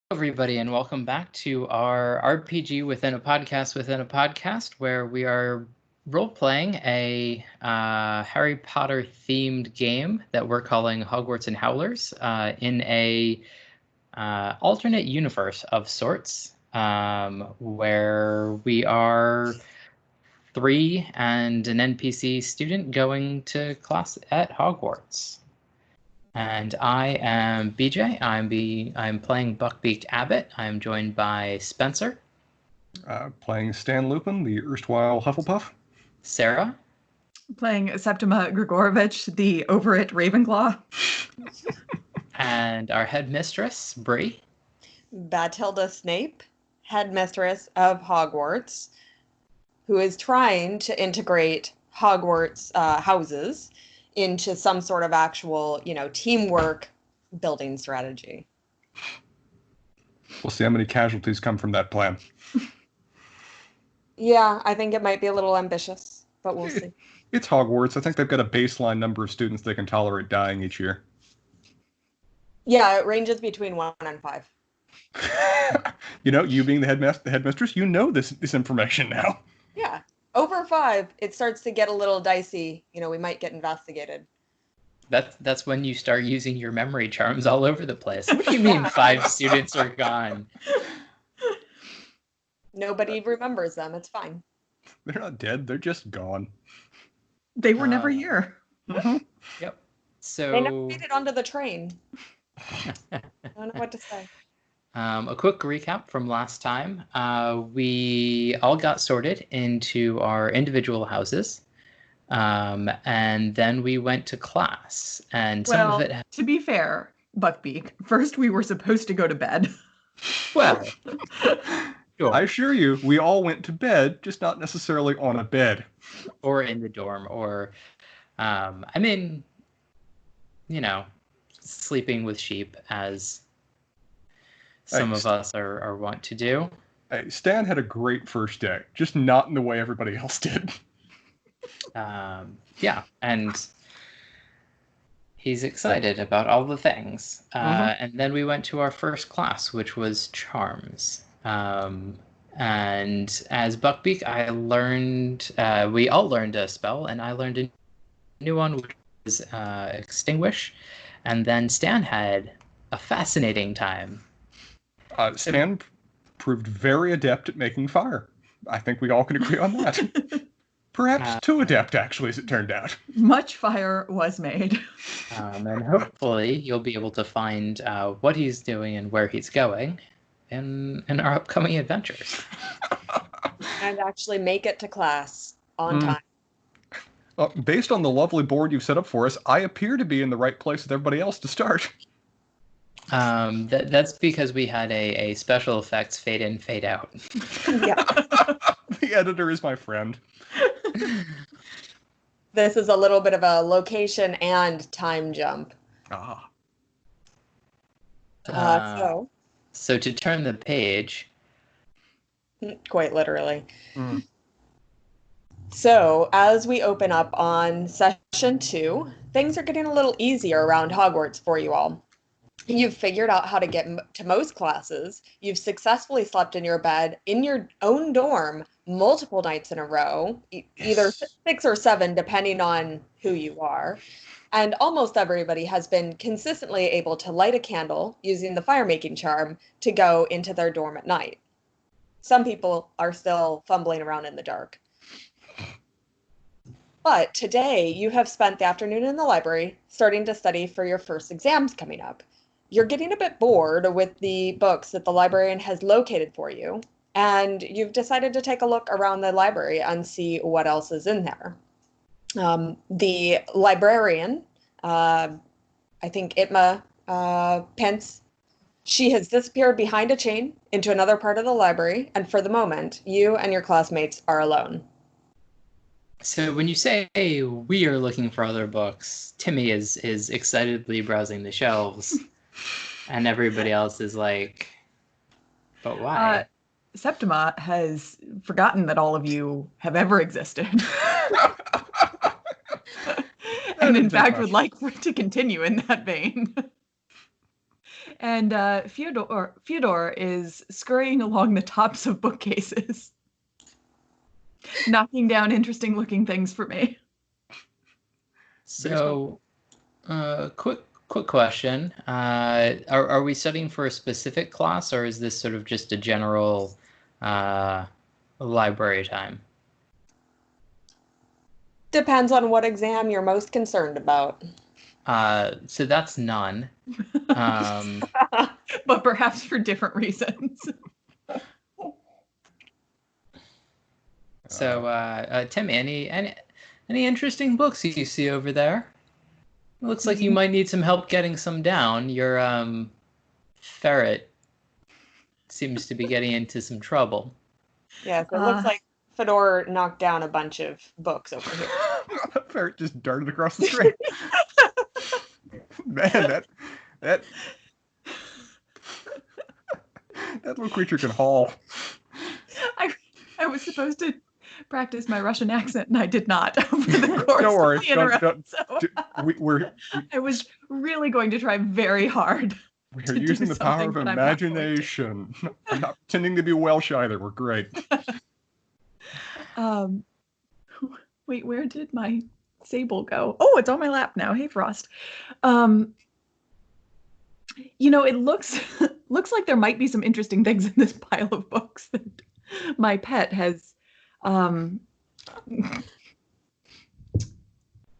everybody, and welcome back to our RPG within a podcast, where we are role playing a Harry Potter themed game that we're calling Hogwarts and Howlers in a alternate universe of sorts, where we are three and an NPC student going to class at Hogwarts. And I am BJ. I'm playing Buckbeak Abbott. I'm joined by Spencer, Playing Stan Lupin, the erstwhile Hufflepuff. Sarah, Playing Septima Grigorovich, the over-it Ravenclaw. and our headmistress, Bree. Bathilda Snape, headmistress of Hogwarts, who is trying to integrate Hogwarts houses into some sort of actual, teamwork building strategy. We'll see how many casualties come from that plan. Yeah, I think it might be a little ambitious, but we'll see. It's Hogwarts. I think they've got a baseline number of students they can tolerate dying each year. Yeah, it ranges between 1 and 5. You being the headmistress, you know this information now. Yeah. Over 5, it starts to get a little dicey. We might get investigated. That's when you start using your memory charms all over the place. What do you mean 5 students are gone? Nobody remembers them. It's fine. They're not dead. They're just gone. They were never here. Mm-hmm. Yep. So they never made it onto the train. I don't know what to say. A quick recap from last time. We all got sorted into our individual houses, and then we went to class. And some of it. To be fair, Buckbeak, first we were supposed to go to bed. Well, sure. I assure you, we all went to bed, just not necessarily on a bed. Or in the dorm, or, sleeping with sheep, as some of us are wont to do. Stan had a great first day, just not in the way everybody else did. Yeah, and he's excited about all the things. And then we went to our first class, which was Charms. And as Buckbeak, we all learned a spell, and I learned a new one, which was Extinguish. And then Stan had a fascinating time. Stan proved very adept at making fire. I think we all can agree on that. Perhaps too adept, actually, as it turned out. Much fire was made. And hopefully you'll be able to find what he's doing and where he's going in our upcoming adventures. And actually make it to class on time. Based on the lovely board you've set up for us, I appear to be in the right place with everybody else to start. That's because we had a special effects fade in, fade out. Yeah. The editor is my friend. This is a little bit of a location and time jump. So to turn the page. Quite literally. So as we open up on session 2, things are getting a little easier around Hogwarts for you all. You've figured out how to get to most classes. You've successfully slept in your bed in your own dorm multiple nights in a row, either 6 or 7, depending on who you are. And almost everybody has been consistently able to light a candle using the fire-making charm to go into their dorm at night. Some people are still fumbling around in the dark. But today, you have spent the afternoon in the library starting to study for your first exams coming up. You're getting a bit bored with the books that the librarian has located for you, and you've decided to take a look around the library and see what else is in there. The librarian, I think Itma Pence, she has disappeared behind a chain into another part of the library, and for the moment, you and your classmates are alone. So when you say, hey, we are looking for other books, Timmy is excitedly browsing the shelves, and everybody else is like, but why? Septima has forgotten that all of you have ever existed. And in fact would like to continue in that vein. And Fyodor is scurrying along the tops of bookcases, knocking down interesting-looking things for me. So, quick question. Are we studying for a specific class, or is this sort of just a general library time? Depends on what exam you're most concerned about. So that's none. But perhaps for different reasons. So, Tim, any interesting books you see over there? It looks like you might need some help getting some down. Your ferret seems to be getting into some trouble. Yes, it looks like Fedor knocked down a bunch of books over here. Ferret just darted across the screen. Man, that little creature can haul. I was supposed to practice my Russian accent, and I did not over the course Don't worry. of the interim. We're I was really going to try very hard. We're using the power of imagination. I'm not pretending to be Welsh either. We're great. Wait, where did my sable go? Oh, it's on my lap now. Hey, Frost. It looks like there might be some interesting things in this pile of books that my pet has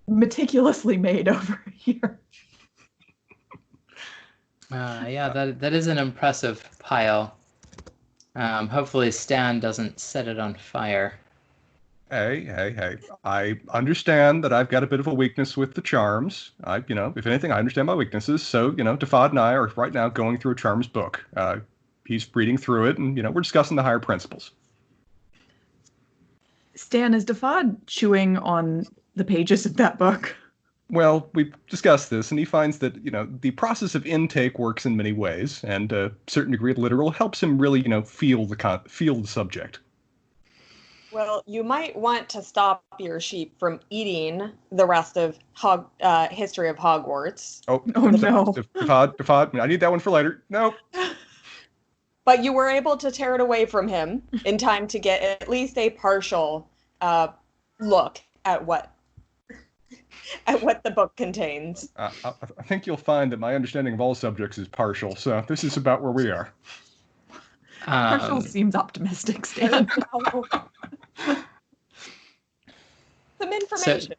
meticulously made over here. Yeah, that is an impressive pile. Hopefully Stan doesn't set it on fire. Hey. I understand that I've got a bit of a weakness with the charms. If anything, I understand my weaknesses. So, Defad and I are right now going through a charms book. He's reading through it, and, we're discussing the higher principles. Stan, is Defad chewing on the pages of that book? Well, we've discussed this, and he finds that, the process of intake works in many ways, and a certain degree of literal helps him really, feel the subject. Well, you might want to stop your sheep from eating the rest of History of Hogwarts. Oh no. Defad, I need that one for later. Nope. But you were able to tear it away from him in time to get at least a partial look at what the book contains. I think you'll find that my understanding of all subjects is partial, so this is about where we are. Partial seems optimistic, Stan. Some information.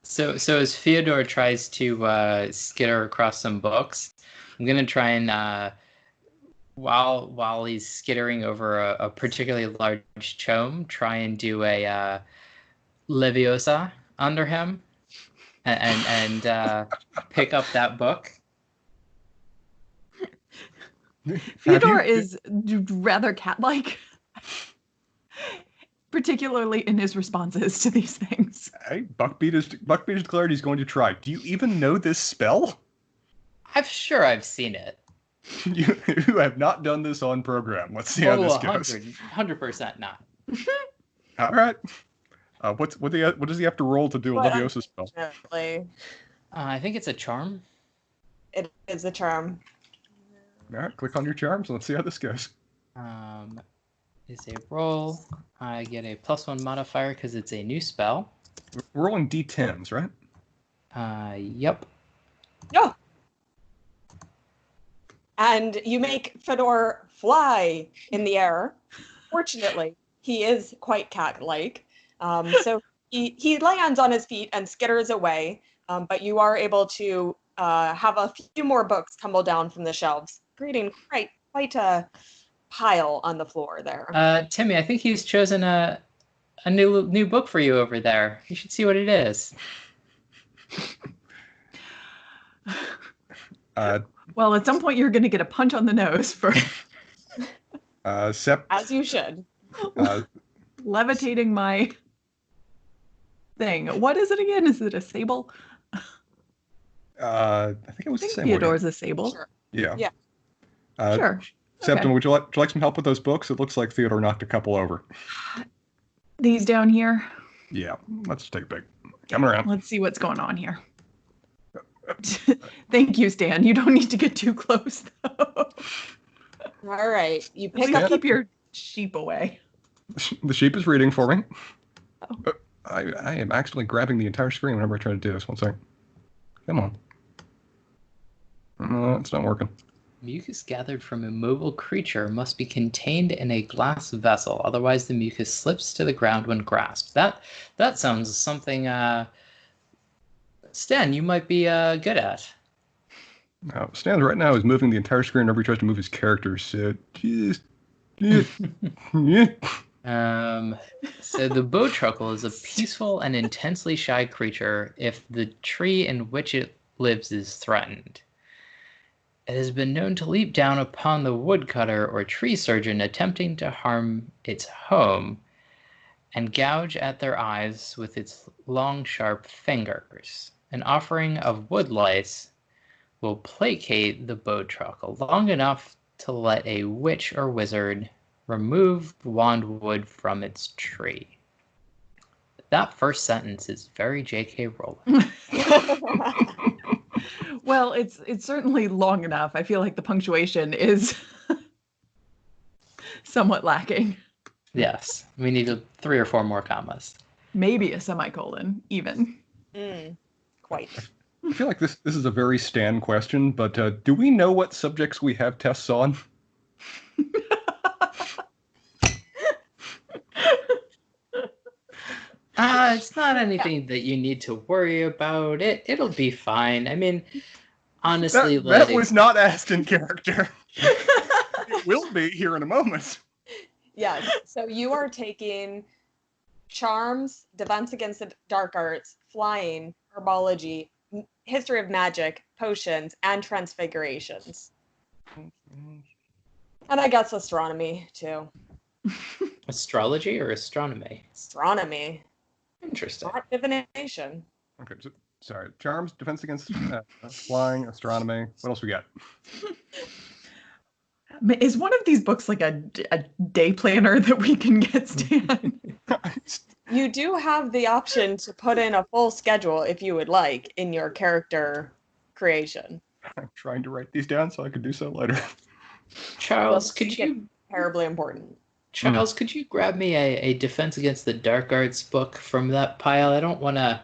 So as Fyodor tries to skitter across some books, I'm gonna try and while he's skittering over a particularly large tome, try and do a Leviosa under him, and pick up that book. Fyodor is rather cat-like, particularly in his responses to these things. Hey, Buckbeat has declared he's going to try. Do you even know this spell? I'm sure I've seen it. You have not done this on program. Let's see how this goes. 100% not. All right. What does he have to roll to do a Leviosa spell? I think it's a charm. It is a charm. All right, click on your charms. Let's see how this goes. Is a roll. I get a +1 modifier because it's a new spell. We're rolling d10s, right? Yep. Yeah. And you make Fedor fly in the air. Fortunately, he is quite cat-like. So he lands on his feet and skitters away. But you are able to have a few more books tumble down from the shelves, creating quite a pile on the floor there. Timmy, I think he's chosen a new book for you over there. You should see what it is. Well, at some point you're going to get a punch on the nose for as you should. Levitating my thing. What is it again? Is it a sable? I think it was the same Fyodor's a sable. Sure. Yeah. Sure. Septim, Okay. would you like some help with those books? It looks like Theodore knocked a couple over. These down here. Yeah, let's take a peek. Coming around. Let's see what's going on here. Thank you, Stan. You don't need to get too close, though. All right. You At pick least up keep your sheep away. The sheep is reading for me. Oh. I am accidentally grabbing the entire screen whenever I try to do this. One second. Come on. It's not working. Mucus gathered from a mobile creature must be contained in a glass vessel, otherwise the mucus slips to the ground when grasped. That sounds something, Stan, you might be good at. Now, Stan right now is moving the entire screen whenever he tries to move his characters. So just... So the bowtruckle is a peaceful and intensely shy creature if the tree in which it lives is threatened. It has been known to leap down upon the woodcutter or tree surgeon attempting to harm its home and gouge at their eyes with its long, sharp fingers. An offering of wood lice will placate the bowtruckle long enough to let a witch or wizard remove wand wood from its tree. That first sentence is very J.K. Rowling. Well, it's certainly long enough. I feel like the punctuation is somewhat lacking. Yes, we need 3 or 4 more commas. Maybe a semicolon, even. Quite. I feel like this is a very Stan question, but do we know what subjects we have tests on? It's not anything that you need to worry about. It'll be fine. I mean, honestly, that was not asked in character. It will be here in a moment. Yes. So you are taking charms, defense against the dark arts, flying, herbology, history of magic, potions, and transfigurations. And I guess astronomy, too. Astrology or astronomy? Astronomy. Interesting. Not divination. Okay, so, sorry. Charms, defense against flying, astronomy. What else we got? Is one of these books like a day planner that we can get, Stan? You do have the option to put in a full schedule if you would like in your character creation. I'm trying to write these down so I could do so later. Charles, could you terribly important. Charles, could you grab me a Defense Against the Dark Arts book from that pile? I don't want to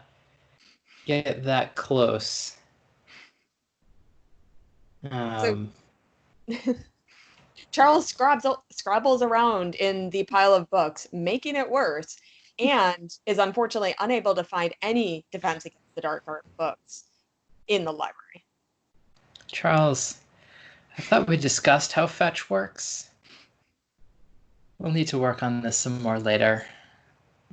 get that close. Charles scrabbles around in the pile of books, making it worse, and is unfortunately unable to find any Defense Against the Dark Arts books in the library. Charles, I thought we discussed how fetch works. We'll need to work on this some more later.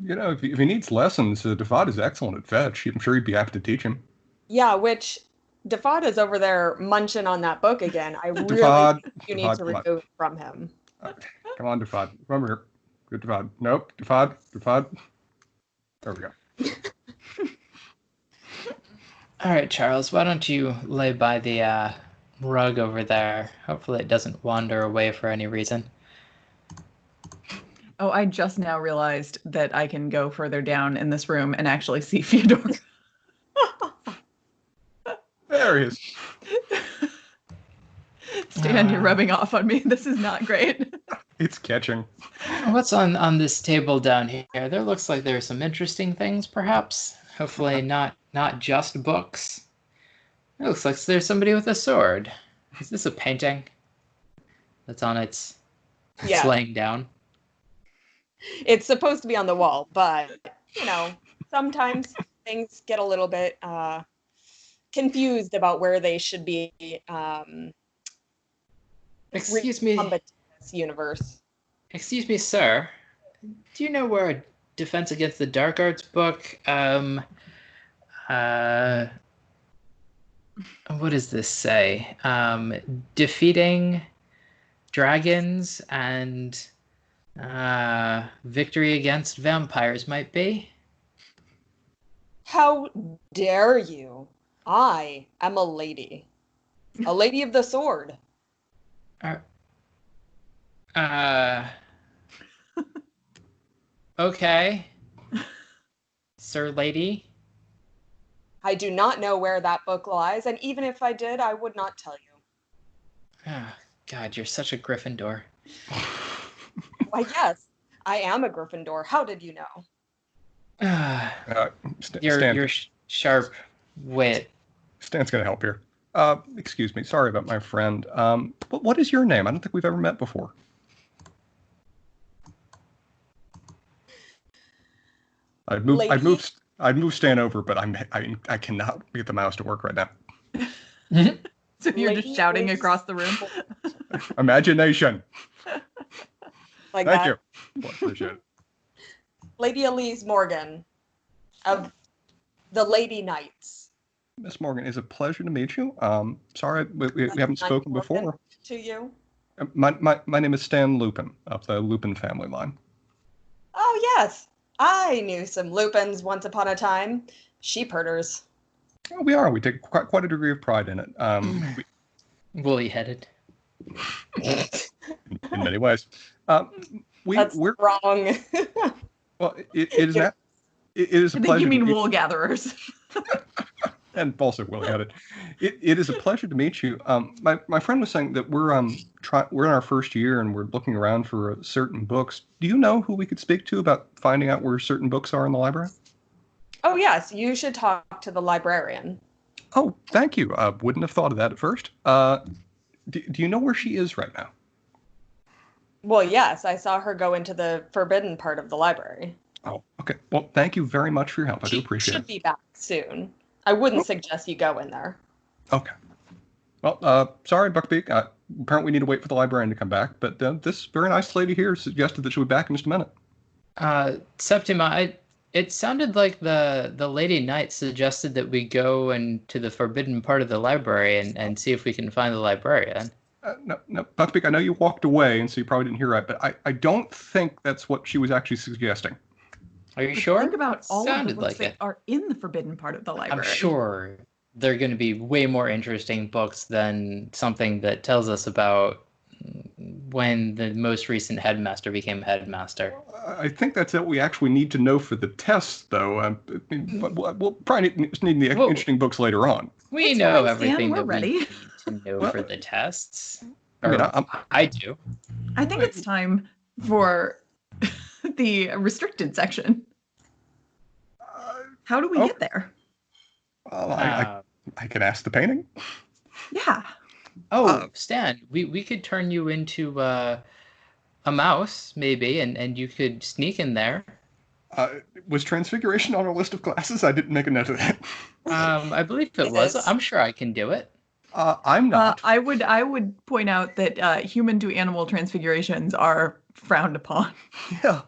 You know, if he needs lessons, Devad is excellent at fetch. I'm sure he'd be happy to teach him. Yeah, which Devad is over there munching on that book again. I really think you need to remove it from him. Come on, Devad. Come over here. Good, Devad. Nope, Devad. There we go. All right, Charles, why don't you lay by the rug over there? Hopefully it doesn't wander away for any reason. Oh, I just now realized that I can go further down in this room and actually see Fyodor. There he is. Stan, you're rubbing off on me. This is not great. It's catching. What's on this table down here? There looks like there are some interesting things, perhaps. Hopefully not just books. It looks like there's somebody with a sword. Is this a painting that's on its laying down? It's supposed to be on the wall, but, you know, sometimes things get a little bit confused about where they should be. Excuse me. This universe. Excuse me, sir. Do you know where a Defense Against the Dark Arts book? What does this say? Defeating dragons and victory against vampires might be. How dare you? I am a lady of the sword. Okay, sir, lady. I do not know where that book lies, and even if I did, I would not tell you. Ah, God, you're such a Gryffindor. Why, yes, I am a Gryffindor. How did you know? Ah, Stan, your sharp wit. Stan's going to help here. Excuse me. Sorry about my friend. What is your name? I don't think we've ever met before. I'd move Stan over, but I cannot get the mouse to work right now. So you're just shouting Elise across the room. Imagination. Like Thank that. you. Well, appreciate it. Lady Elise Morgan of the Lady Knights. Miss Morgan, it's a pleasure to meet you. Sorry we haven't spoken Morgan before. To you. My name is Stan Lupin of the Lupin family line. Oh, yes. I knew some Lupins once upon a time. Sheep herders. Oh, we are. We take quite a degree of pride in it. Woolly-headed. In many ways. That's wrong. Well, it is a I think pleasure. you mean wool gatherers. And also woolly-headed. It is a pleasure to meet you. My friend was saying that we're in our first year and we're looking around for certain books. Do you know who we could speak to about finding out where certain books are in the library? Oh, yes. You should talk to the librarian. Oh, thank you. Wouldn't have thought of that at first. Do you know where she is right now? Well, yes. I saw her go into the forbidden part of the library. Oh, okay. Well, thank you very much for your help. I do appreciate She it. should be back soon. I wouldn't suggest you go in there. Okay. Well, sorry, Buckbeak. Apparently we need to wait for the librarian to come back, but this very nice lady here suggested that she'll be back in just a minute. Septima, it sounded like the Lady Knight suggested that we go into the forbidden part of the library and see if we can find the librarian. No, Buckbeak, I know you walked away, and so you probably didn't hear right, but I don't think that's what she was actually suggesting. Are you sure? Think about all of the Sounded books like that it. are in the forbidden part of the library. I'm sure they're going to be way more interesting books than something that tells us about when the most recent headmaster became headmaster. I think that's what we actually need to know for the test, though. But we'll probably need the interesting books later on. We It's know fine, Stan, everything we're that ready. we need to know for the tests. I mean, I do. I think it's time for the restricted section. How do we get there? Well, I can ask the painting. Yeah. Stan, we could turn you into a mouse, maybe, and you could sneak in there. Was Transfiguration on our list of classes? I didn't make a note of that. I believe it was. is. I'm sure I can do it. I'm not. I would point out that human to animal transfigurations are frowned upon. Yeah.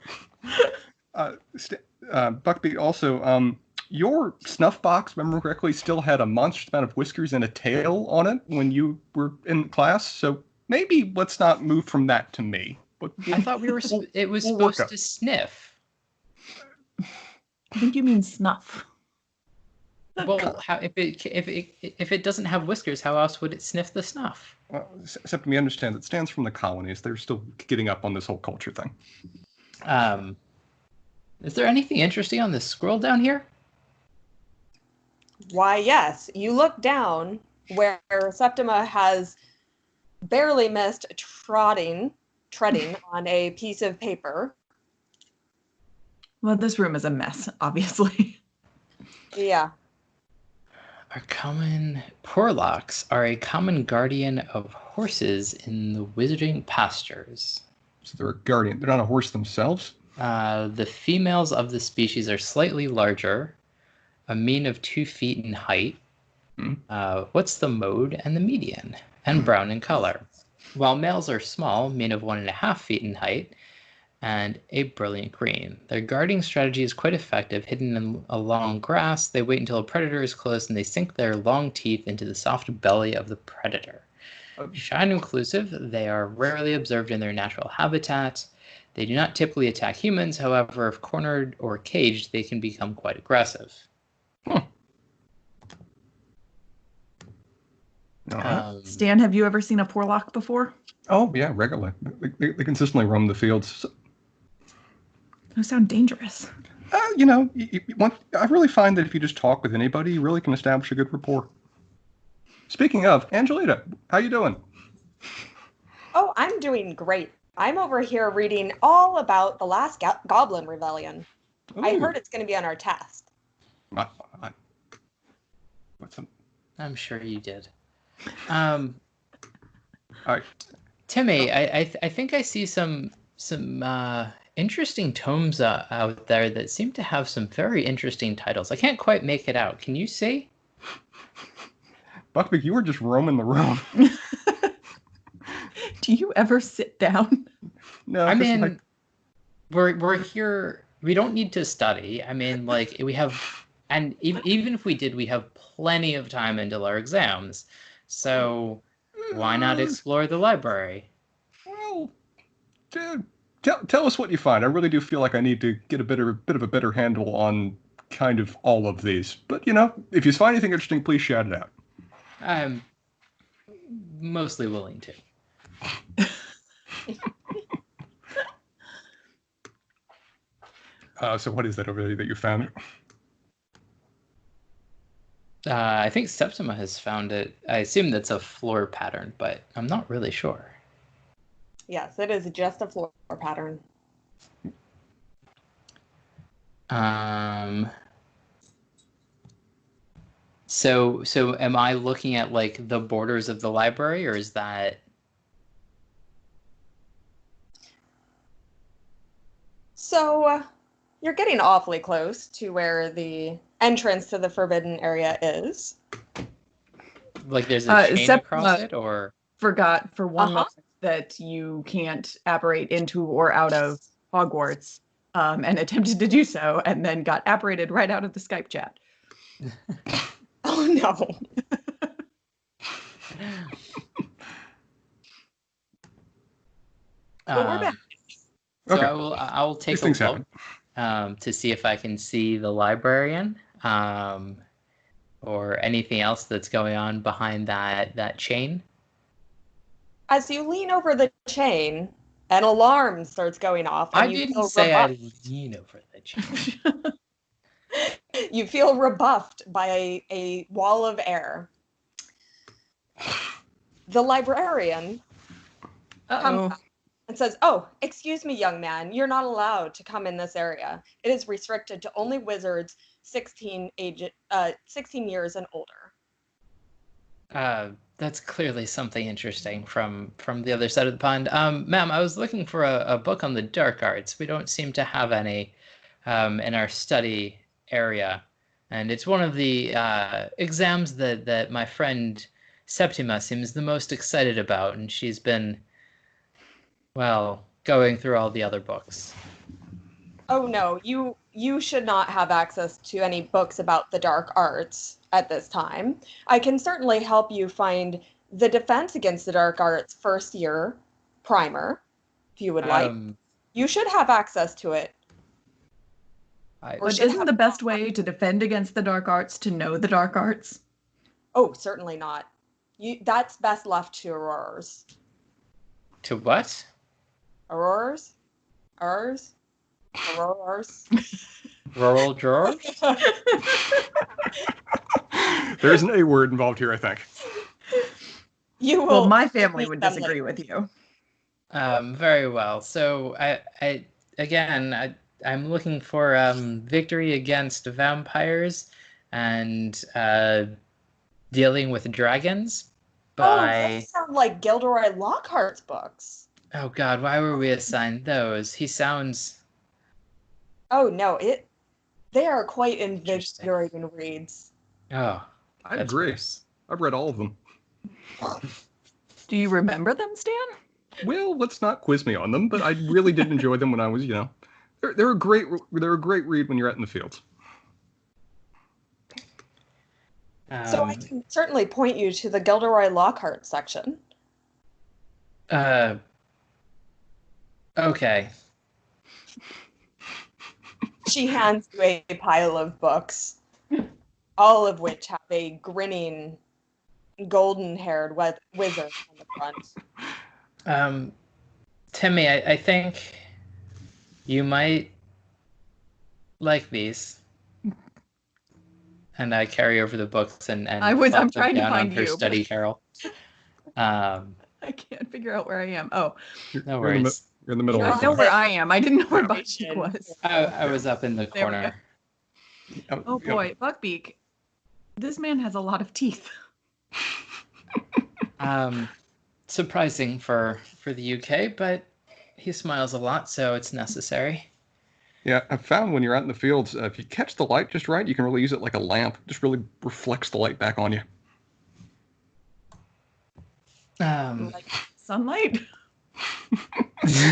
Buckbeak, also, your snuff box, if I remember correctly, still had a monstrous amount of whiskers and a tail on it when you were in class. So maybe let's not move from that to me. I thought it was we'll supposed to sniff. I think you mean snuff. Well, if it doesn't have whiskers, how else would it sniff the snuff? Well, except we understand that Stan's from the colonies. They're still getting up on this whole culture thing. Is there anything interesting on this scroll down here? Why, yes. You look down where Septima has barely missed treading on a piece of paper. Well, this room is a mess, obviously. Yeah. Porlocks are a common guardian of horses in the wizarding pastures. So they're a guardian. They're not a horse themselves? The females of the species are slightly larger, a mean of 2 feet in height. What's the mode and the median? And brown in color. While males are small, mean of 1.5 feet in height, and a brilliant green. Their guarding strategy is quite effective. Hidden along grass, they wait until a predator is close and they sink their long teeth into the soft belly of the predator. Shy and inclusive, they are rarely observed in their natural habitat. They do not typically attack humans. However, if cornered or caged, they can become quite aggressive. Stan, have you ever seen a Porlock before? Oh, yeah, regularly. They consistently roam the fields. Those sound dangerous. I really find that if you just talk with anybody, you really can establish a good rapport. Speaking of, Angelita, how you doing? Oh, I'm doing great. I'm over here reading all about the last Goblin Rebellion. I heard it's going to be on our test. What's up? I'm sure you did. All right. Timmy, I think I see some interesting tomes out there that seem to have some very interesting titles. I can't quite make it out. Can you see? Buckbeak, you were just roaming the room. Do you ever sit down? No, I mean, we're here. We don't need to study. I mean, like we have, and even if we did, we have plenty of time until our exams. So why not explore the library? Well, dude, tell us what you find. I really do feel like I need to get a bit of a better handle on kind of all of these. But if you find anything interesting, please shout it out. I'm mostly willing to. So what is that over there that you found? I think Septima has found it. I assume that's a floor pattern, but I'm not really sure. Yes, it is just a floor pattern. So am I looking at like the borders of the library, or is that? So you're getting awfully close to where the entrance to the forbidden area is. Like there's a chain Septima across it, or? forgot for one moment that you can't apparate into or out of Hogwarts, and attempted to do so, and then got apparated right out of the Skype chat. Oh no. But we're back. So Okay. I will take These a things look to see if I can see the librarian or anything else that's going on behind that chain. As you lean over the chain, an alarm starts going off. And I didn't say I lean over the chain. You feel rebuffed by a wall of air. The librarian comes up and says, "Oh, excuse me, young man. You're not allowed to come in this area. It is restricted to only wizards 16 years and older." That's clearly something interesting from the other side of the pond. Ma'am, I was looking for a book on the dark arts. We don't seem to have any in our study area. And it's one of the exams that my friend Septima seems the most excited about. And she's been, well, going through all the other books. Oh no, you should not have access to any books about the dark arts at this time. I can certainly help you find the Defense Against the Dark Arts first year primer, if you would like. You should have access to it. But isn't the best way to defend against the dark arts to know the dark arts? Oh, certainly not. That's best left to Aurors. To what? Aurors? Aurors? Aurors? Rural drawers? There's an A word involved here, I think. Well, my family would disagree with you. Very well. So I'm looking for victory against vampires and dealing with dragons by. Those sound like Gilderoy Lockhart's books. Oh God, why were we assigned those? He sounds. Oh no, they are quite invigorating reads. Oh, I agree. Gross. I've read all of them. Do you remember them, Stan? Well, let's not quiz me on them, but I really did enjoy them when I was, they're a great read when you're out in the field. So I can certainly point you to the Gilderoy Lockhart section. Okay. She hands you a pile of books, all of which have a grinning, golden-haired wizard on the front. Timmy, I think you might like these. And I carry over the books and I'm plop them trying to down find on her you, study carrel. I can't figure out where I am. Oh, No worries. You're in the middle. I of know the where I am. I didn't know where Yeah. Buckbeak was. I was up in the There we go. corner. Oh boy, Buckbeak. This man has a lot of teeth. Surprising for the UK, but he smiles a lot, so it's necessary. Yeah, I've found when you're out in the fields, if you catch the light just right, you can really use it like a lamp. It just really reflects the light back on you. Like sunlight?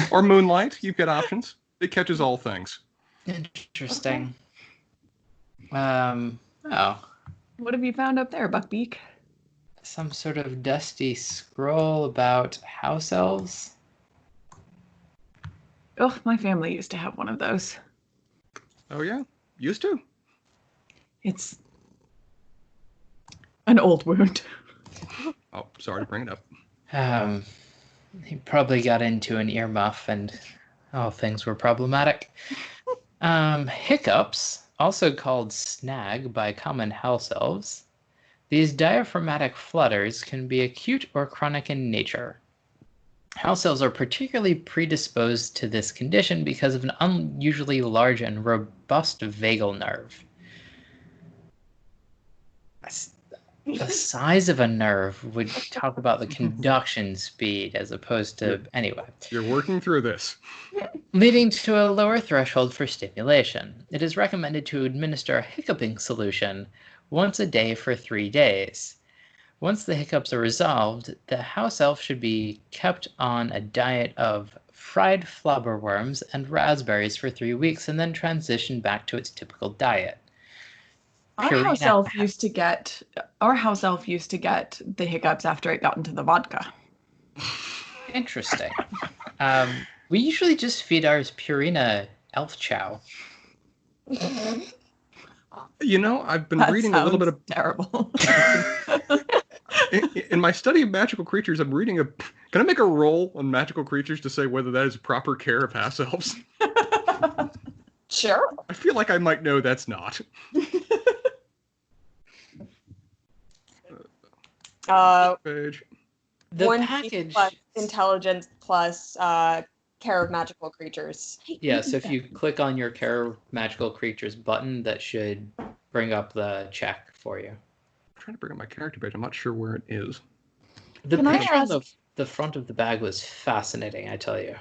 Or moonlight. You've got options. It catches all things. Interesting. Okay. What have you found up there, Buckbeak? Some sort of dusty scroll about house elves. Oh, my family used to have one of those. Oh, yeah? Used to? It's an old wound. Oh, sorry to bring it up. He probably got into an earmuff and all things were problematic. Hiccups, also called snag by common house elves. These diaphragmatic flutters can be acute or chronic in nature. House elves are particularly predisposed to this condition because of an unusually large and robust vagal nerve. The size of a nerve would talk about the conduction speed as opposed to... Anyway. You're working through this. Leading to a lower threshold for stimulation. It is recommended to administer a hiccuping solution once a day for 3 days. Once the hiccups are resolved, the house elf should be kept on a diet of fried flobberworms and raspberries for 3 weeks and then transition back to its typical diet. Our house elf used to get the hiccups after it got into the vodka. Interesting. We usually just feed ours Purina elf chow. You know, I've been That reading a little bit of... terrible. In my study of magical creatures, I'm reading a... Can I make a roll on magical creatures to say whether that is proper care of house elves? Sure. I feel like I might know that's not. Page. The 1d package... plus intelligence plus care of magical creatures. Yeah, so if you click on your care of magical creatures button, that should bring up the check for you. I'm trying to bring up my character page. I'm not sure where it is. The Can I picture on ask- the front of the bag was fascinating, I tell you.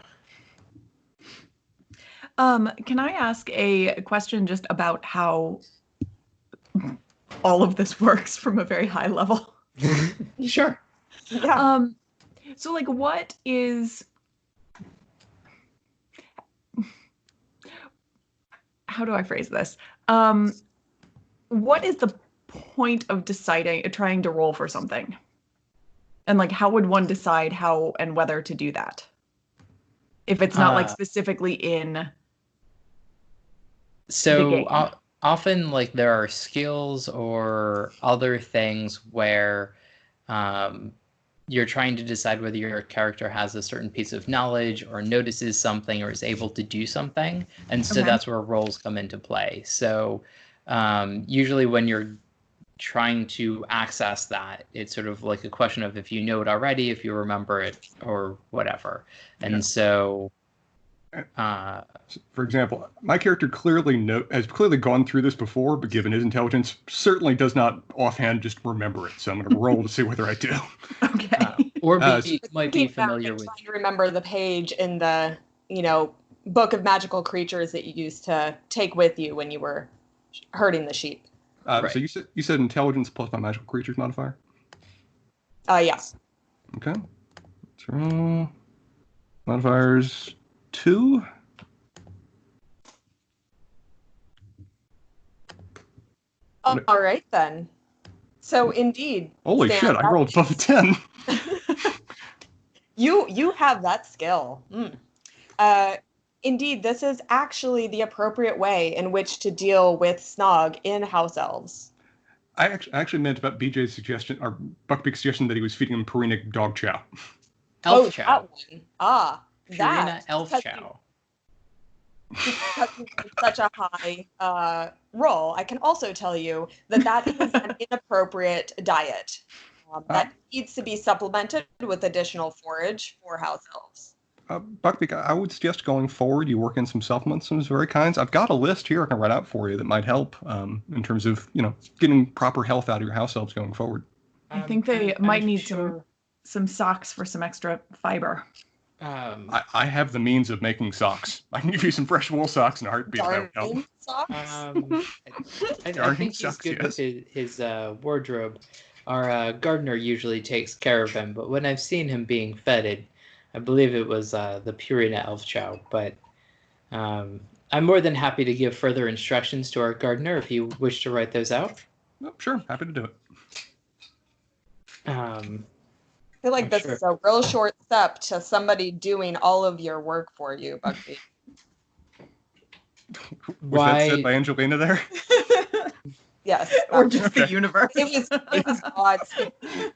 Can I ask a question just about how all of this works from a very high level? Sure. Yeah. So like what is... How do I phrase this? What is the point of trying to roll for something? And like, how would one decide how and whether to do that? If it's not like specifically in the game. Often like there are skills or other things where you're trying to decide whether your character has a certain piece of knowledge or notices something or is able to do something. And so that's where roles come into play. So usually when you're trying to access that, it's sort of like a question of if you know it already, if you remember it, or whatever. And so... For example, my character has clearly gone through this before, but given his intelligence, certainly does not offhand just remember it. So I'm going to roll to see whether I do. Okay. Or might be familiar with... Trying to remember the page in the, book of magical creatures that you used to take with you when you were herding the sheep. So you said intelligence plus my magical creatures modifier? Yes. Okay. Let's roll. Modifiers 2. All right then. So indeed. Holy Stan, shit! I rolled above a 10. You have that skill. Indeed, this is actually the appropriate way in which to deal with Snog in House Elves. I actually meant about BJ's suggestion, or Buckbeak's suggestion that he was feeding him Purina dog chow. Elf chow. That one. Purina elf chow. because you did such a high roll, I can also tell you that that is an inappropriate diet that needs to be supplemented with additional forage for house elves. Buckbeak, I would suggest going forward, you work in some supplements of those very kinds. I've got a list here I can write out for you that might help in terms of, getting proper health out of your house elves going forward. I think they might need sure. some socks for some extra fiber. I have the means of making socks. I can give you some fresh wool socks in a heartbeat. Darning socks? I think he's good with his wardrobe. Our gardener usually takes care of him, but when I've seen him being feted, I believe it was the Purina Elf Chow. But I'm more than happy to give further instructions to our gardener if you wish to write those out. Oh, sure, happy to do it. I feel like this is a real short step to somebody doing all of your work for you, Buckbeak. Was that said by Angelina there? Yes. Or just the universe. It was God speaking.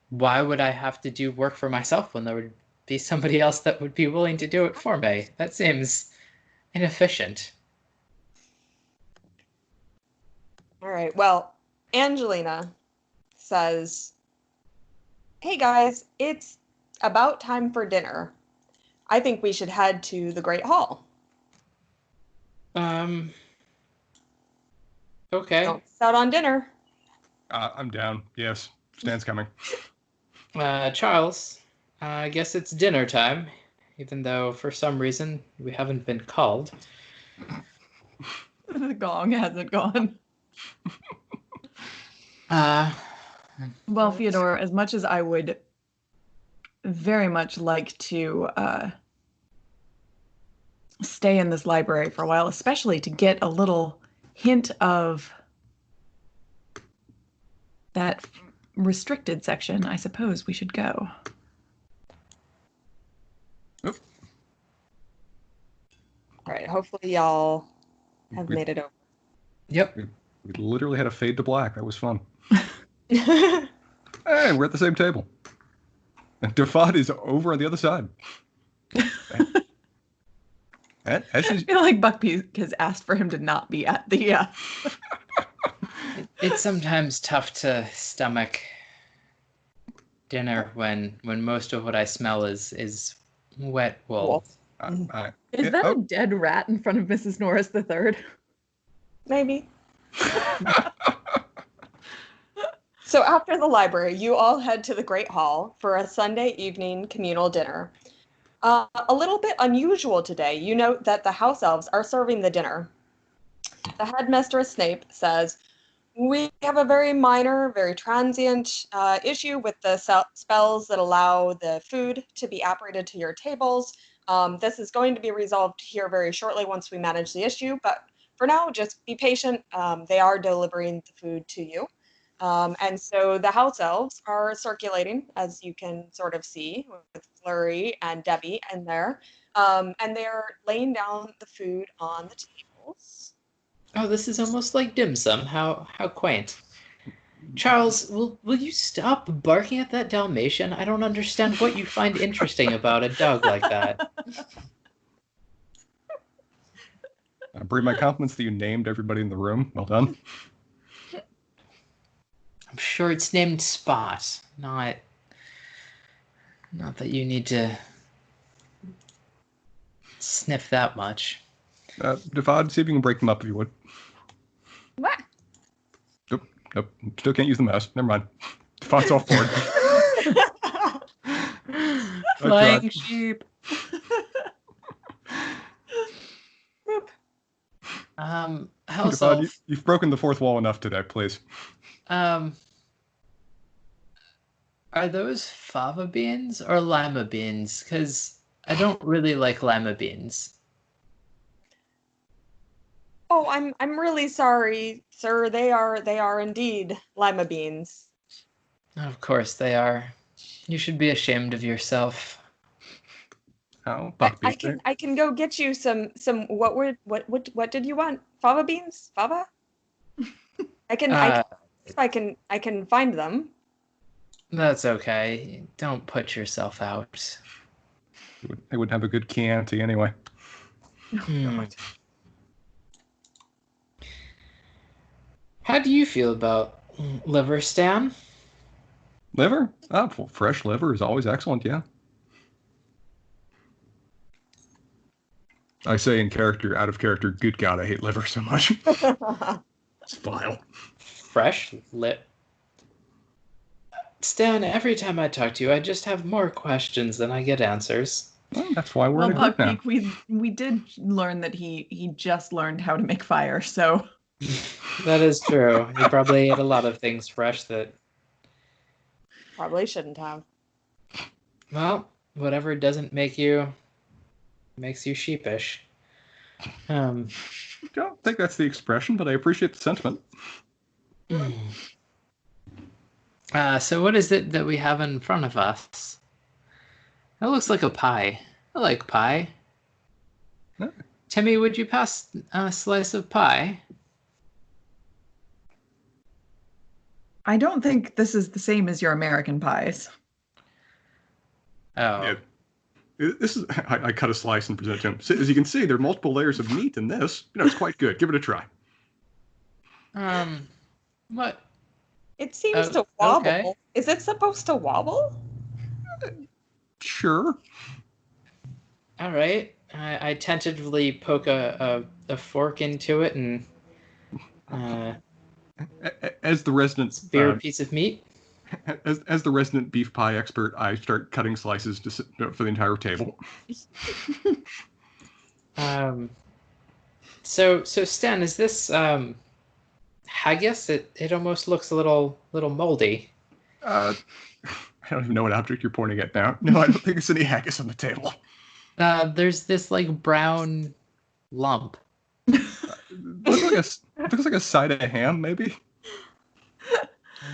Why would I have to do work for myself when there would be somebody else that would be willing to do it for me? That seems inefficient. All right. Well, Angelina says, "Hey guys, it's about time for dinner. I think we should head to the Great Hall." Okay. Don't miss out on dinner. I'm down. Yes, Stan's coming. Charles, I guess it's dinner time, even though for some reason we haven't been called. The gong hasn't gone. Well, Theodore, as much as I would very much like to stay in this library for a while, especially to get a little hint of that restricted section, I suppose we should go. Oop. All right. Hopefully y'all have made it over. Yep. We literally had a fade to black. That was fun. Hey, we're at the same table. And Defod is over on the other side. I feel like Buckbeak has asked for him to not be at the... It's sometimes tough to stomach dinner when most of what I smell is wet wool. Is that a dead rat in front of Mrs. Norris III? Maybe. So after the library, you all head to the Great Hall for a Sunday evening communal dinner. A little bit unusual today. You note that the house elves are serving the dinner. The headmistress Snape says, "We have a very minor, very transient issue with the spells that allow the food to be apparated to your tables. This is going to be resolved here very shortly once we manage the issue, but for now, just be patient. They are delivering the food to you." And so the house elves are circulating, as you can sort of see, with Flurry and Debbie in there. And they're laying down the food on the tables. Oh, this is almost like dim sum. How quaint. Charles, will you stop barking at that Dalmatian? I don't understand what you find interesting about a dog like that. I bring my compliments that you named everybody in the room. Well done. I'm sure it's named Spot, not that you need to sniff that much. Defod, see if you can break them up if you would. What? Nope. Still can't use the mouse. Never mind. Defod's off board. Flying sheep. House elf. You've broken the fourth wall enough today, please. Are those fava beans or lima beans? Because I don't really like lima beans. Oh, I'm really sorry, sir. They are indeed lima beans. Of course they are. You should be ashamed of yourself. Oh, I can go get you some what did you want? Fava beans? Fava? I can find them. That's okay. Don't put yourself out. They wouldn't have a good Chianti anyway. God. How do you feel about liver, Stan? Liver? Oh, well, fresh liver is always excellent, yeah. I say in character, out of character, good God, I hate liver so much. It's vile. Fresh lit. Stan, every time I talk to you, I just have more questions than I get answers. Well, that's why we're Well, in a group now. Buckbeak, we did learn that he just learned how to make fire, so That is true. He probably ate a lot of things fresh that, Probably shouldn't have. well, whatever doesn't make you makes you sheepish. I don't think that's the expression, but I appreciate the sentiment. So what is it that we have in front of us? That looks like a pie. I like pie. Yeah. Timmy, would you pass a slice of pie? I don't think this is the same as your American pies. Oh. Yeah. This is. I cut a slice and present it to him. So, as you can see, there are multiple layers of meat in this. It's quite good. Give it a try. What? It seems to wobble. Okay. Is it supposed to wobble? Sure. All right. I tentatively poke a fork into it and As the resident spear a piece of meat. as the resident beef pie expert, I start cutting slices for the entire table. So Stan, is this haggis? It almost looks a little moldy. I don't even know what object you're pointing at now. No, I don't think there's any haggis on the table. There's this like brown lump. Looks like a side of ham, maybe.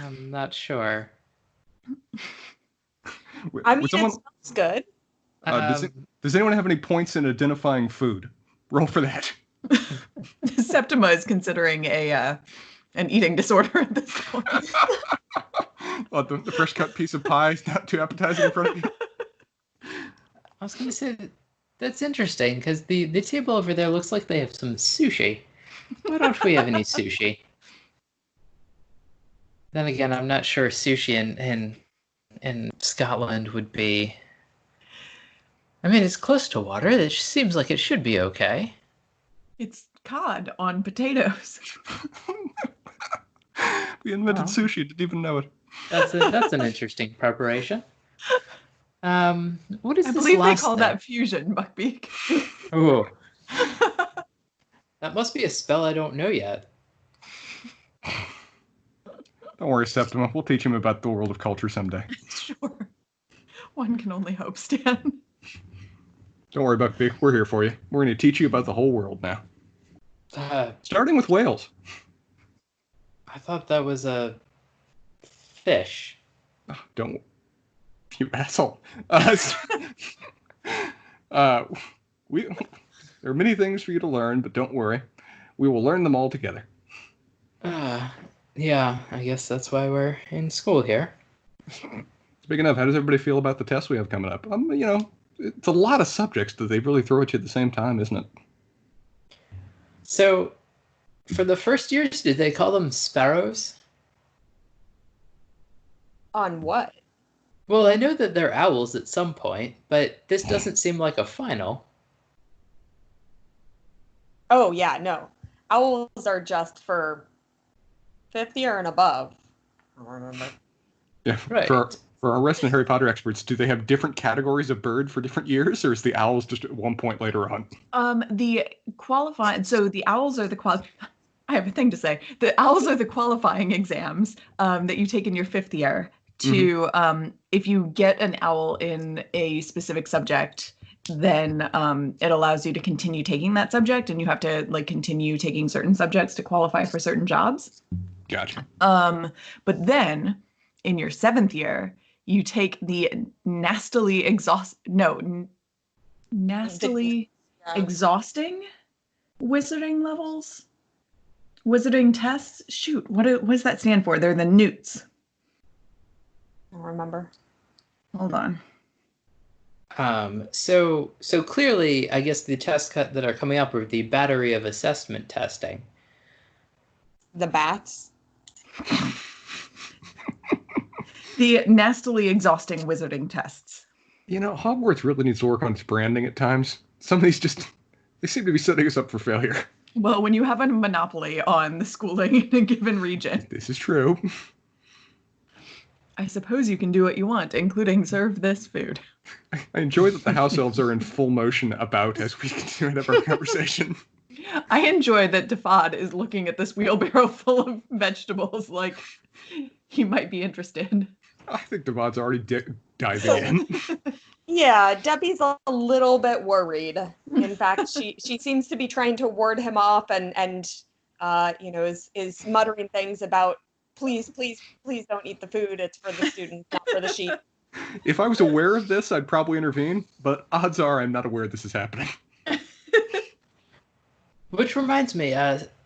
I'm not sure. I mean, Someone, it smells good. does anyone have any points in identifying food? Roll for that. Septima is considering an eating disorder at this point. Well, the fresh cut piece of pie is not too appetizing in front of you. I was gonna say that's interesting because the table over there looks like they have some sushi. Why don't we have any sushi? Then again, I'm not sure sushi in Scotland would be. I mean, it's close to water. It seems like it should be okay. It's cod on potatoes. We invented sushi, didn't even know it. That's an interesting preparation. What is I this believe they last call thing? that fusion, Buckbeak. Oh, that must be a spell I don't know yet. Don't worry, Septima. We'll teach him about the world of culture someday. Sure. One can only hope, Stan. Don't worry, Buckbeak. We're here for you. We're going to teach you about the whole world now. Starting with whales. I thought that was a fish. Oh, don't. You asshole. There are many things for you to learn, but don't worry. We will learn them all together. Yeah, I guess that's why we're in school here. Speaking of, how does everybody feel about the tests we have coming up? It's a lot of subjects that they really throw at you at the same time, isn't it? So, for the first years, did they call them sparrows? On what? Well, I know that they're owls at some point, but this doesn't seem like a final. Oh, yeah, no. Owls are just for 50 or and above. I don't remember. Yeah. Right. For our resident Harry Potter experts, do they have different categories of bird for different years, or is the owls just at one point later on? The owls are I have a thing to say. The owls are the qualifying exams that you take in your 5th year to if you get an owl in a specific subject, then it allows you to continue taking that subject, and you have to continue taking certain subjects to qualify for certain jobs. Gotcha. But then in your 7th year, you take the nastily exhausting wizarding levels, wizarding tests. Shoot, what does that stand for? They're the newts. I don't remember. Hold on. So clearly, I guess the tests that are coming up are the battery of assessment testing. The bats. The nastily exhausting wizarding tests. Hogwarts really needs to work on its branding at times. Some of these they seem to be setting us up for failure. Well, when you have a monopoly on the schooling in a given region. This is true. I suppose you can do what you want, including serve this food. I enjoy that the house elves are in full motion about as we continue our conversation. I enjoy that Defad is looking at this wheelbarrow full of vegetables like he might be interested. I think Devon's already diving in. Yeah, Debbie's a little bit worried. In fact, she seems to be trying to ward him off and is muttering things about please don't eat the food. It's for the students, not for the sheep. If I was aware of this, I'd probably intervene, but odds are I'm not aware this is happening. Which reminds me,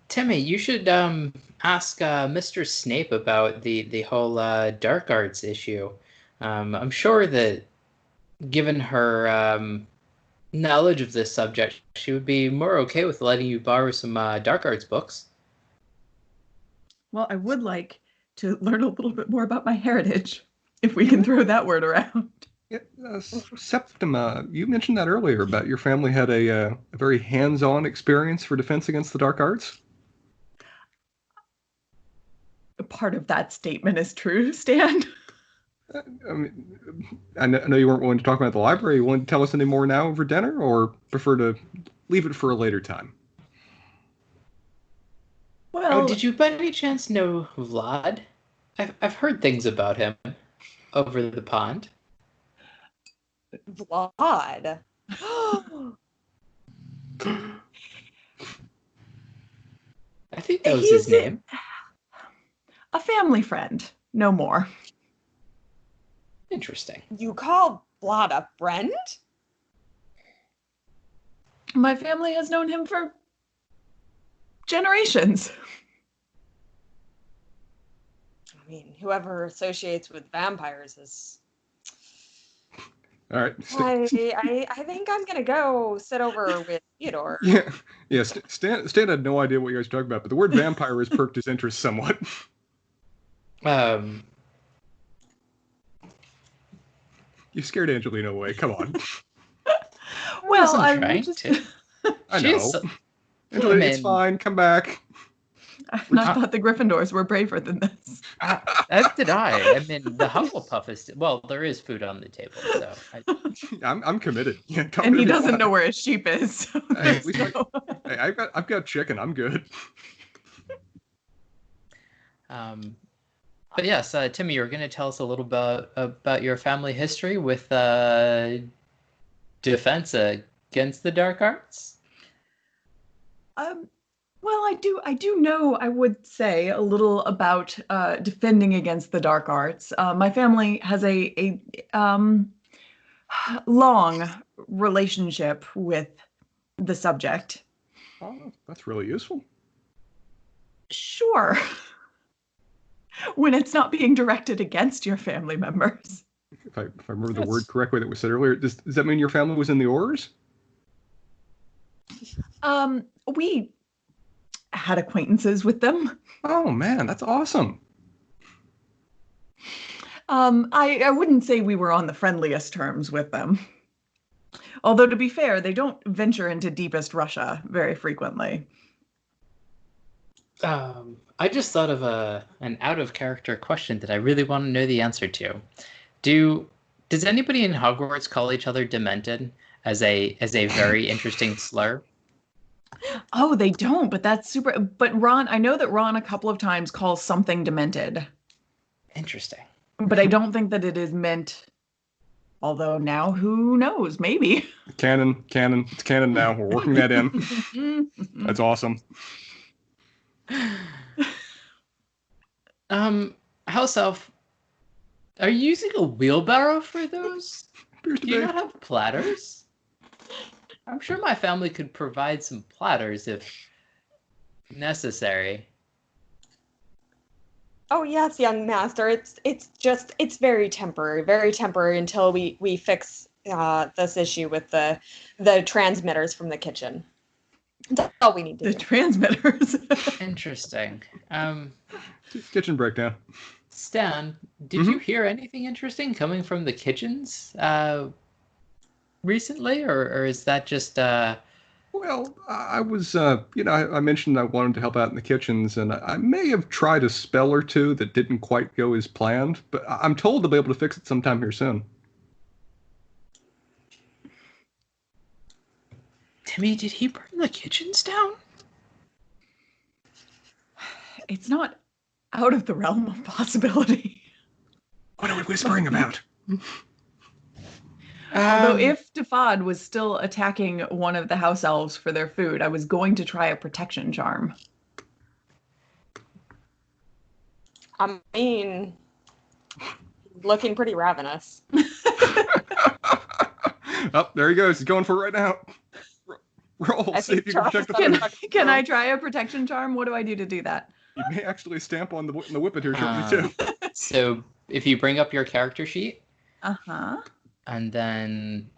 Timmy, you should ask Mr. Snape about the whole dark arts issue. I'm sure that given her knowledge of this subject, she would be more okay with letting you borrow some dark arts books. Well, I would like to learn a little bit more about my heritage, if we can throw that word around. Yeah, Septima, you mentioned that earlier about your family had a very hands-on experience for defense against the dark arts. Part of that statement is true, Stan. I know you weren't willing to talk about the library. You want to tell us any more now over dinner, or prefer to leave it for a later time? Well, Did you by any chance know Vlad? I've heard things about him over the pond. Vlad. I think that was his name. A family friend, no more. Interesting. You call Vlad a friend? My family has known him for generations. I mean, whoever associates with vampires is... All right. I think I'm gonna go sit over with Theodore. Yeah. Stan had no idea what you guys were talking about, but the word vampire has perked his interest somewhat. You scared Angelina away. Come on. Well, I'm I'm trying just... to. I know. Angelina, it's fine. Come back. I thought the Gryffindors were braver than this. As did I. I mean, the Hufflepuff is... Well, there is food on the table, so... I'm committed. Yeah, and he doesn't know where his sheep is. So hey, I've got chicken. I'm good. But yes, Timmy, you were going to tell us a little bit about your family history with defense against the dark arts. Well, I do know, I would say, a little about defending against the dark arts. My family has a long relationship with the subject. Oh, that's really useful. Sure. When it's not being directed against your family members. If I remember the word correctly that was said earlier, does that mean your family was in the Aurors? We had acquaintances with them. Oh man, that's awesome. I wouldn't say we were on the friendliest terms with them. Although, to be fair, they don't venture into deepest Russia very frequently. I just thought of an out-of-character question that I really want to know the answer to. Does anybody in Hogwarts call each other demented as a very interesting slur? Oh, they don't, but that's super. But Ron, I know that Ron a couple of times calls something demented. Interesting. But I don't think that it is meant. Although now, who knows? Maybe. Canon. It's canon now. We're working that in. That's awesome. House Elf, are you using a wheelbarrow for those? Do you not have platters? I'm sure my family could provide some platters if necessary. Oh yes, young master. It's very temporary until we fix this issue with the transmitters from the kitchen. That's all we need to The do. transmitters. Interesting. Kitchen breakdown. Stan, did you hear anything interesting coming from the kitchens recently, or is that just Well, I was, I mentioned I wanted to help out in the kitchens, and I may have tried a spell or two that didn't quite go as planned, but I'm told to be able to fix it sometime here soon. Timmy, did he burn the kitchens down? It's not out of the realm of possibility. What are we whispering about? Although if Defad was still attacking one of the house elves for their food, I was going to try a protection charm. I mean, looking pretty ravenous. Oh, there he goes. He's going for it right now. Roll. I See if think you can protect the Charles- food. Can I try a protection charm? What do I do to do that? You may actually stamp on the whippet here shortly, too. So if you bring up your character sheet, Uh-huh. and then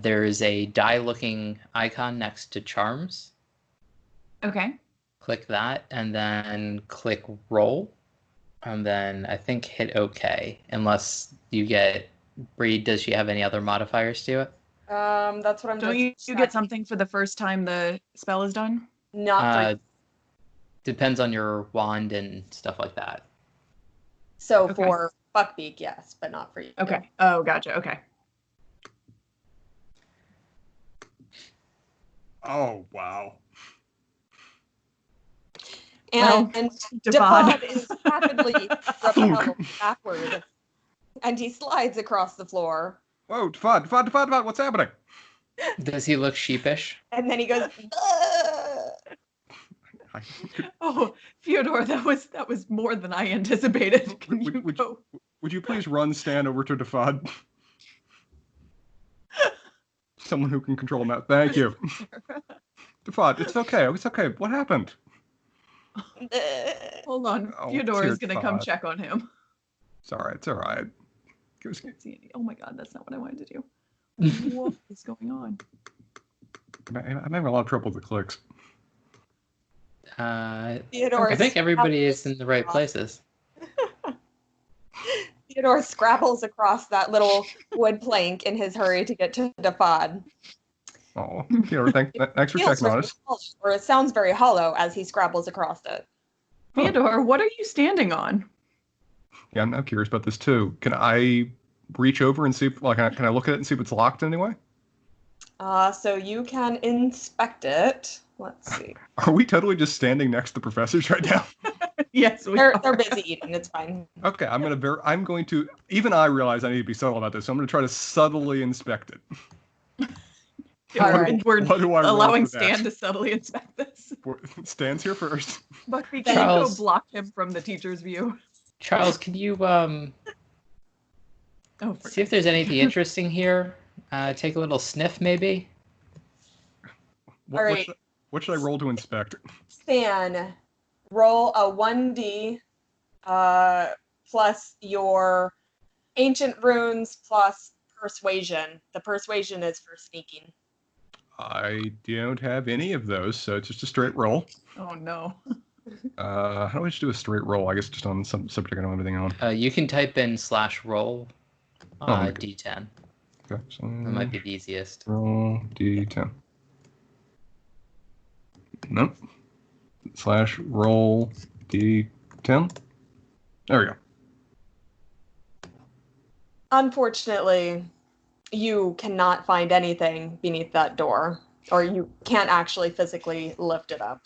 there's a die-looking icon next to charms. Okay. Click that, and then click roll, and then I think hit OK, unless you get... Bree, does she have any other modifiers to it? That's what I'm Don't just you get something for the first time the spell is done? not for Depends on your wand and stuff like that. so Okay. for Buckbeak, yes, but not for you. Okay. Oh, gotcha. Okay. Oh, wow. Well, And Defad. Defad is rapidly repelled backward, and he slides across the floor. Whoa, Defad, what's happening? Does he look sheepish? And then he goes, "Ugh." Oh, Fyodor, that was more than I anticipated. Can you Would- go? Would you please run Stan over to Defad? Someone who can control him out. Thank you. Defad, it's okay. It's okay. What happened? Hold on. Oh, Fyodor dear is going to come God. check on him. It's all right. It's all right. Oh my God, that's not what I wanted to do. What is going on? I'm having a lot of trouble with the clicks. Theodore I think everybody is in the right places. Theodore scrabbles across that little wood plank in his hurry to get to Defad. Oh, thanks for Feels checking on very us. hollow, or it sounds very hollow as he scrabbles across it. Fyodor, what are you standing on? Yeah, I'm curious about this too. Can I reach over and see if, can I look at it and see if it's locked in any way? So you can inspect it. Let's see. Are we totally just standing next to the professors right now? Yes, we They're are. busy eating. It's fine. Okay, I'm going to, even I realize I need to be subtle about this, so I'm going to try to subtly inspect it. All right. We're What do I roll allowing for that? Stan to subtly inspect this. Stan's here first. Buckbeak, can you go Charles. block him from the teacher's view? Charles, can you Oh, see if there's anything interesting here? Take a little sniff, maybe? What, All what right. should, what should I roll to inspect? Stan, roll a 1d plus your ancient runes plus persuasion. The persuasion is for sneaking. I don't have any of those, so it's just a straight roll. Oh no. How do I just do a straight roll? I guess just on some subject I don't have anything on. You can type in /roll okay. D10. Okay, so That might be the easiest. roll D10. Nope. /roll D10. There we go. Unfortunately, you cannot find anything beneath that door, or you can't actually physically lift it up.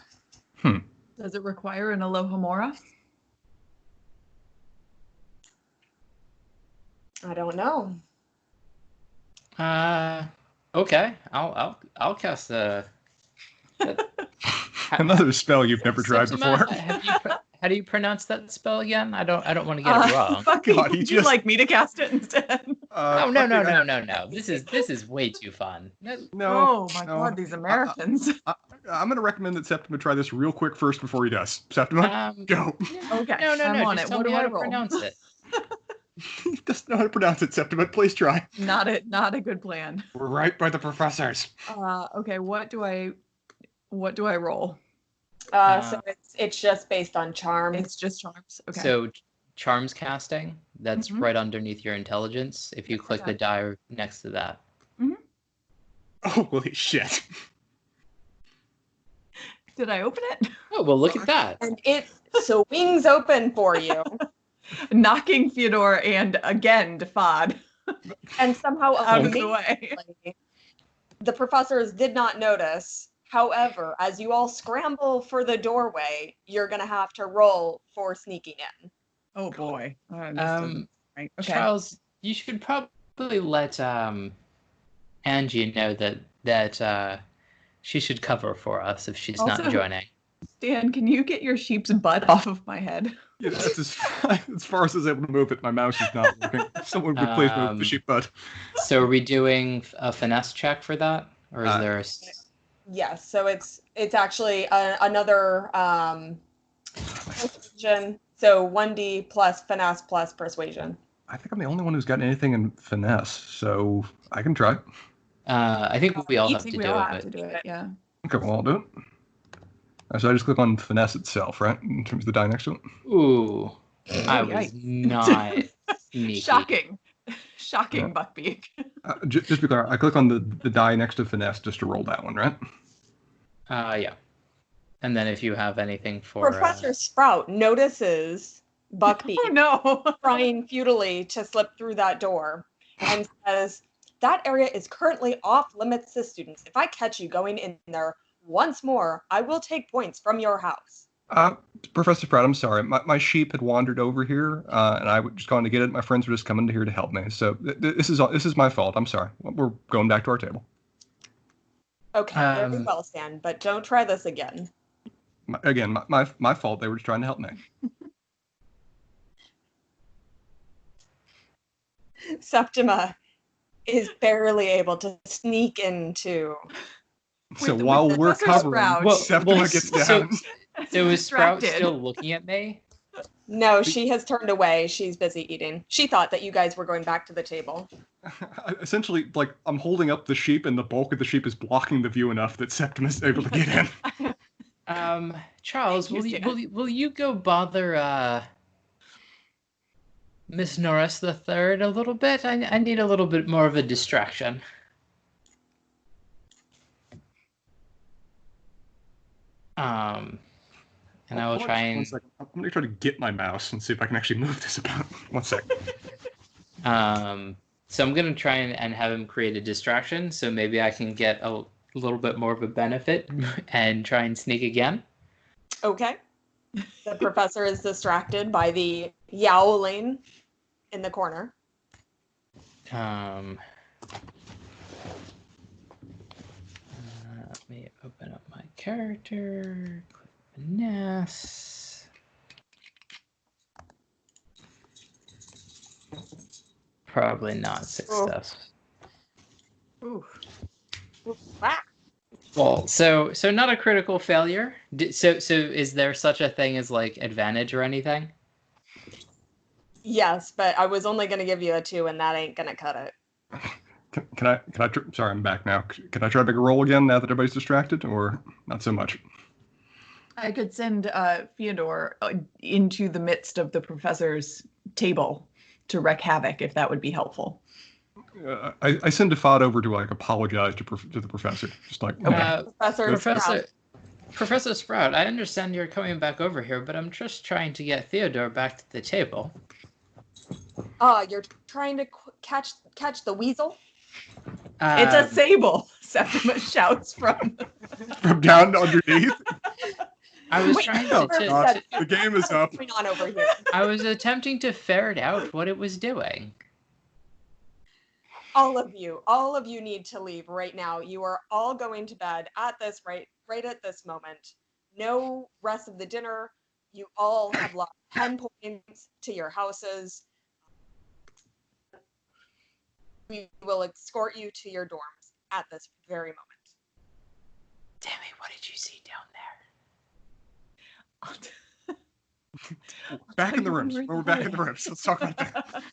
Does it require an Alohomora? I don't know. Okay. I'll cast a. Another spell you've never tried Septima, before. how do you pronounce that spell again? I don't want to get it wrong. Buckbeak, God, he would you just- like me to cast it instead? Oh no. I- This is way too fun. No. Oh my no. God, these Americans. I'm going to recommend that Septima try this real quick first before he does. Septima, go. Okay, No. I'm on Just it. tell What me do how I to roll? pronounce it. He doesn't know how to pronounce it, Septima. Please try. Not a good plan. We're right by the professors. Okay, what do I roll? So it's just based on charm. It's just charms. Okay. So charms casting, that's Mhm. right underneath your intelligence. If you click the die next to that. Holy shit. Did I open it? Oh, well, look at that. And it swings open for you. Knocking Theodore and again Defod And somehow out of the way. amazingly, the professors did not notice. However, as you all scramble for the doorway, you're going to have to roll for sneaking in. Oh boy. This doesn't- right. Okay. Charles, you should probably let Angie know that she should cover for us if she's not Also- joining. Stan, can you get your sheep's butt off of my head? Yeah, that's as far as I was able to move it. My mouse is not working. Someone would please move the sheep butt. So are we doing a finesse check for that? Or is there a... Yes, so it's actually another persuasion. So 1d plus finesse plus persuasion. I think I'm the only one who's got anything in finesse, so I can try. I think we all I have think to we do all it. have But... to do it, yeah. Okay, well, I'll do it. So I just click on finesse itself, right? In terms of the die next to it. Ooh, I was yikes. not sneaky. Shocking. Shocking, Yeah. Buckbeak. Just to be clear, I click on the die next to finesse just to roll that one, right? Yeah. And then if you have anything for... Professor Sprout notices Buckbeak Oh no. trying futilely to slip through that door and says, "That area is currently off limits to students. If I catch you going in there once more, I will take points from your house." Professor Pratt, I'm sorry. My sheep had wandered over here, and I was just going to get it. My friends were just coming here to help me. So this is my fault. I'm sorry. We're going back to our table. Okay, very well, Stan, but don't try this again. Again, my fault. They were just trying to help me. Septima is barely able to sneak into. So With while we're Professor covering, Sprout. Septima gets down. So is Sprout Distracted. still looking at me? No, she has turned away. She's busy eating. She thought that you guys were going back to the table. Essentially, like, I'm holding up the sheep, and the bulk of the sheep is blocking the view enough that Septima's able to get in. Charles, Thank you, will you go bother Miss Norris the Third a little bit? I need a little bit more of a distraction. And I will try and... 1 second. I'm going to try to get my mouse and see if I can actually move this about. 1 second. So I'm going to try and have him create a distraction, so maybe I can get a little bit more of a benefit and try and sneak again. Okay. The professor is distracted by the yowling in the corner. Let me open up my character. Click finesse. Probably not success. Ooh. Ah. Well, so not a critical failure. So is there such a thing as like advantage or anything? Yes, but I was only going to give you a 2, and that ain't going to cut it. Can I sorry, I'm back now. Can I try to make a roll again now that everybody's distracted, or not so much? I could send Theodore into the midst of the professor's table to wreak havoc, if that would be helpful. I send Defod over to like apologize to the professor. Just like, Professor Sprout, I understand you're coming back over here, but I'm just trying to get Theodore back to the table. You're trying to catch the weasel? It's a sable, Septima shouts from down underneath. I was trying to the game is up. What's going on over here? I was attempting to ferret out what it was doing. All of you need to leave right now. You are all going to bed at this right at this moment. No rest of the dinner. You all have lost 10 points to your houses. We will escort you to your dorms at this very moment. Tammy, what did you see down there? Back in the rooms. We're back in the rooms. Let's talk about that.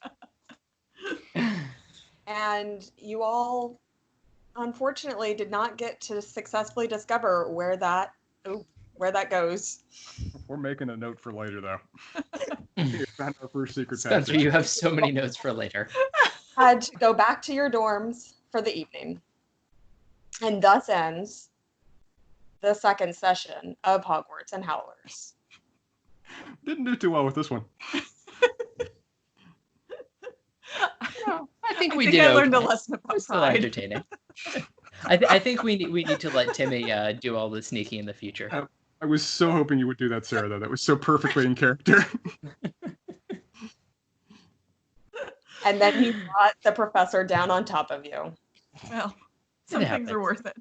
And you all, unfortunately, did not get to successfully discover where that goes. We're making a note for later, though. We found our first secret Spencer, passage. you have so many notes for later. Had to go back to your dorms for the evening. And thus ends the second session of Hogwarts and Howlers. Didn't do too well with this one. I think we I did. learned a okay. lesson It about was still pride. entertaining. I think we need to let Timmy do all the sneaking in the future. I was so hoping you would do that, Sarah, though. That was so perfectly in character. And then you brought the professor down on top of you. Well, some things are happens. worth it.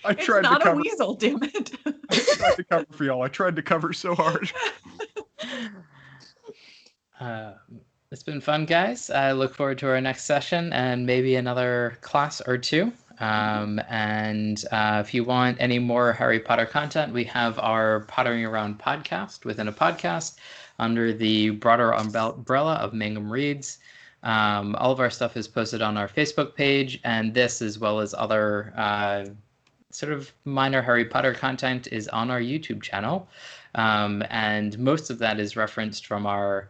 I It's tried not to a cover. weasel, damn it. I tried to cover for y'all. I tried to cover so hard. It's been fun, guys. I look forward to our next session and maybe another class or two. And if you want any more Harry Potter content, we have our Pottering Around podcast within a podcast under the broader umbrella of Mangum Reads. All of our stuff is posted on our Facebook page, and this, as well as other sort of minor Harry Potter content, is on our YouTube channel. And most of that is referenced from our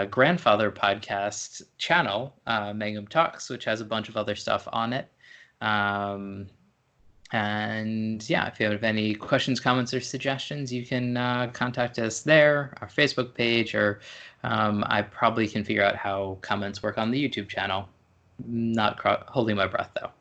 grandfather podcast channel, Mangum Talks, which has a bunch of other stuff on it. And yeah, if you have any questions, comments, or suggestions, you can contact us there, our Facebook page, or I probably can figure out how comments work on the YouTube channel. Not holding my breath, though.